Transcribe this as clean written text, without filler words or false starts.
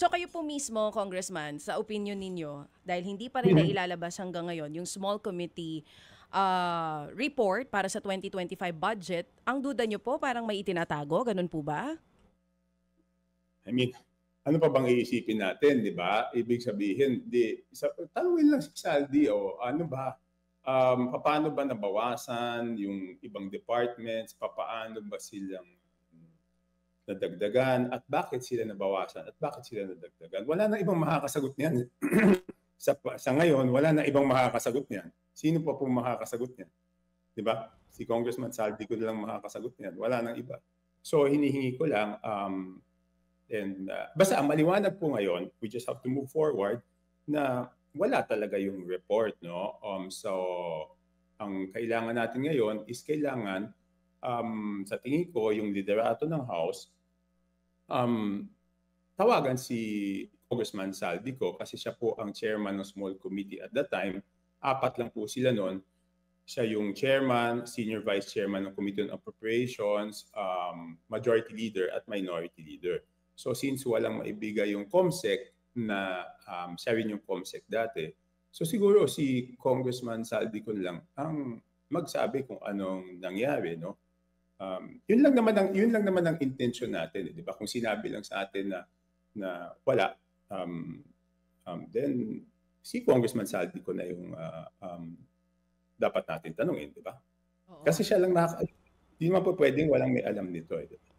So kayo po mismo, Congressman, sa opinion ninyo, dahil hindi pa rin nailalabas hanggang ngayon yung small committee report para sa 2025 budget, ang duda nyo po parang may itinatago, ganun po ba? I mean, ano pa bang iisipin natin, di ba? Ibig sabihin, tanungin lang si Saldi, ano ba, paano ba nabawasan yung ibang departments, paano ba silang nadagdagan, at bakit sila nabawasan, at bakit sila nadagdagan. Wala na ibang makakasagot niyan. sa ngayon, wala na ibang makakasagot niyan. Sino pa pong makakasagot niyan? Di ba? Si Congressman Saldi ko lang makakasagot niyan. Wala nang iba. So, hinihingi ko lang, basta ang maliwanag po ngayon, we just have to move forward na wala talaga yung report, no? So, ang kailangan natin ngayon is kailangan, sa tingin ko, yung liderato ng House, tawagan si Congressman Saldico kasi siya po ang chairman ng small committee at that time. 4 lang po sila noon. Siya yung chairman, senior vice chairman ng Committee on Appropriations, majority leader at minority leader. So since walang maibigay yung COMSEC na siya rin yung COMSEC dati, so siguro si Congressman Saldico lang ang magsabi kung anong nangyari, no? Yun lang naman ang intention natin, di ba? Kung sinabi lang sa atin na wala, then si Congressman Saldico na yung dapat natin tanungin, di ba? Kasi siya lang hindi naman po pwedeng walang may alam nito, di ba?